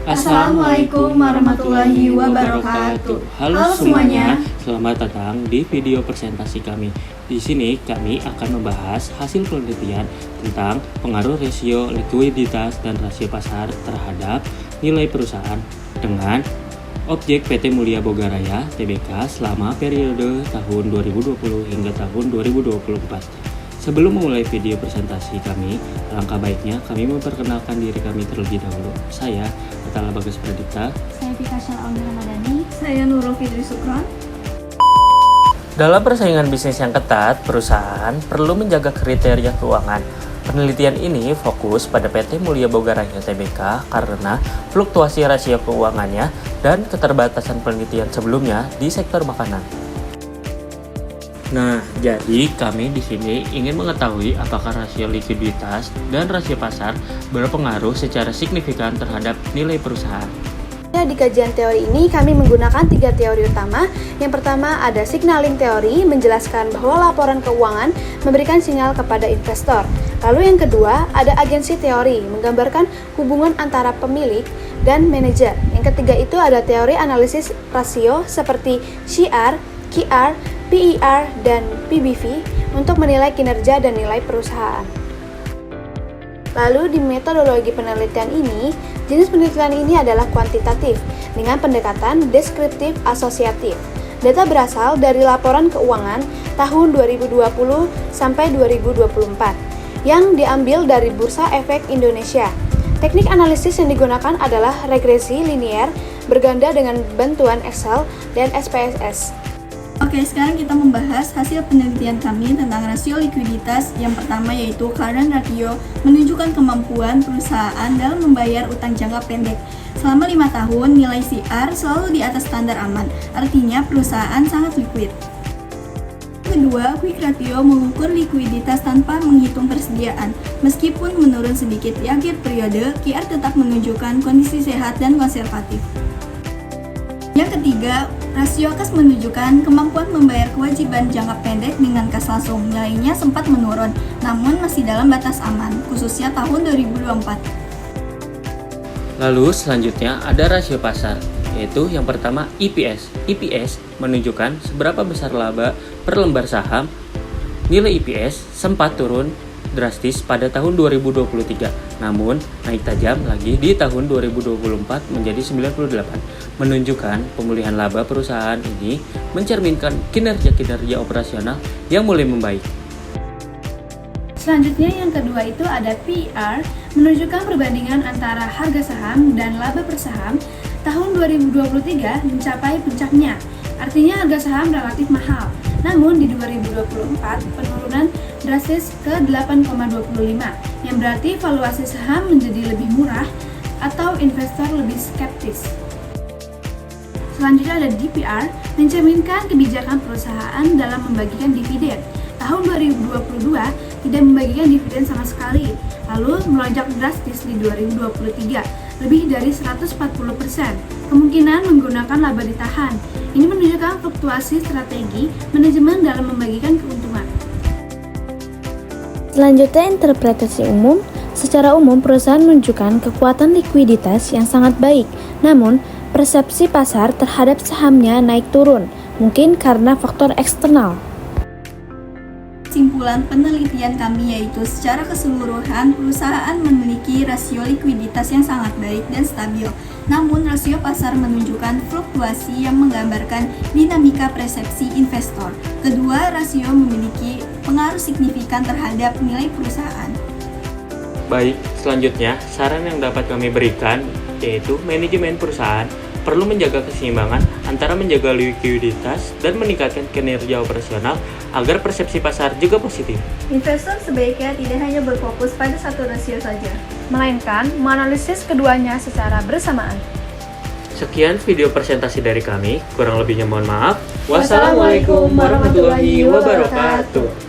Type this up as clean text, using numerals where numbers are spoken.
Assalamualaikum warahmatullahi wabarakatuh. Halo semuanya, selamat datang di video presentasi kami. Di sini kami akan membahas hasil penelitian tentang pengaruh rasio likuiditas dan rasio pasar terhadap nilai perusahaan dengan objek PT Mulia Boga Raya Tbk selama periode tahun 2020 hingga tahun 2024. Sebelum memulai video presentasi kami, alangkah baiknya kami memperkenalkan diri kami terlebih dahulu. Saya Atala Bagas Pradipta. Saya Fika Syar'auni Ramadhani. Saya Nurul Fitri Sukron. Dalam persaingan bisnis yang ketat, perusahaan perlu menjaga kriteria keuangan. Penelitian ini fokus pada PT Mulia Boga Raya Tbk karena fluktuasi rasio keuangannya dan keterbatasan penelitian sebelumnya di sektor makanan. Nah, jadi kami di sini ingin mengetahui apakah rasio likuiditas dan rasio pasar berpengaruh secara signifikan terhadap nilai perusahaan. Di kajian teori ini kami menggunakan 3 teori utama. Yang pertama ada signaling teori, menjelaskan bahwa laporan keuangan memberikan sinyal kepada investor. Lalu yang kedua ada agensi teori, menggambarkan hubungan antara pemilik dan manajer. Yang ketiga itu ada teori analisis rasio seperti CR, QR, PER, dan PBV untuk menilai kinerja dan nilai perusahaan. Lalu di metodologi penelitian ini, jenis penelitian ini adalah kuantitatif dengan pendekatan deskriptif asosiatif. Data berasal dari laporan keuangan tahun 2020 sampai 2024 yang diambil dari Bursa Efek Indonesia. Teknik analisis yang digunakan adalah regresi linier berganda dengan bantuan Excel dan SPSS. Oke, sekarang kita membahas hasil penelitian kami tentang rasio likuiditas. Yang pertama yaitu current ratio, menunjukkan kemampuan perusahaan dalam membayar utang jangka pendek. Selama 5 tahun, nilai CR selalu di atas standar aman, artinya perusahaan sangat liquid. Kedua, quick ratio mengukur likuiditas tanpa menghitung persediaan. Meskipun menurun sedikit di akhir periode, QR tetap menunjukkan kondisi sehat dan konservatif. Yang ketiga, rasio kas menunjukkan kemampuan membayar kewajiban jangka pendek dengan kas langsung. Nilainya sempat menurun, namun masih dalam batas aman, khususnya tahun 2024. Lalu selanjutnya ada rasio pasar, yaitu yang pertama EPS. EPS menunjukkan seberapa besar laba per lembar saham. Nilai EPS sempat turun drastis pada tahun 2023, namun naik tajam lagi di tahun 2024 menjadi 98, menunjukkan pemulihan laba perusahaan ini mencerminkan kinerja operasional yang mulai membaik. Selanjutnya yang kedua itu ada PER, menunjukkan perbandingan antara harga saham dan laba per saham. Tahun 2023 mencapai puncaknya, artinya harga saham relatif mahal. Namun di 2024 penurunan drastis ke 8,25 yang berarti valuasi saham menjadi lebih murah atau investor lebih skeptis. Selanjutnya ada DPR, mencerminkan kebijakan perusahaan dalam membagikan dividen. Tahun 2022 tidak membagikan dividen sama sekali, lalu melonjak drastis di 2023, lebih dari 140%. Kemungkinan menggunakan laba ditahan. Ini menunjukkan fluktuasi strategi manajemen dalam membagikan keuntungan. Selanjutnya interpretasi umum. Secara umum perusahaan menunjukkan kekuatan likuiditas yang sangat baik, namun persepsi pasar terhadap sahamnya naik turun, mungkin karena faktor eksternal. Kesimpulan penelitian kami yaitu secara keseluruhan perusahaan memiliki rasio likuiditas yang sangat baik dan stabil. Namun rasio pasar menunjukkan fluktuasi yang menggambarkan dinamika persepsi investor. Kedua, rasio memiliki pengaruh signifikan terhadap nilai perusahaan. Baik, selanjutnya saran yang dapat kami berikan yaitu manajemen perusahaan perlu menjaga keseimbangan antara menjaga likuiditas dan meningkatkan kinerja operasional agar persepsi pasar juga positif. Investor sebaiknya tidak hanya berfokus pada satu rasio saja, melainkan menganalisis keduanya secara bersamaan. Sekian video presentasi dari kami, kurang lebihnya mohon maaf. Wassalamualaikum warahmatullahi wabarakatuh.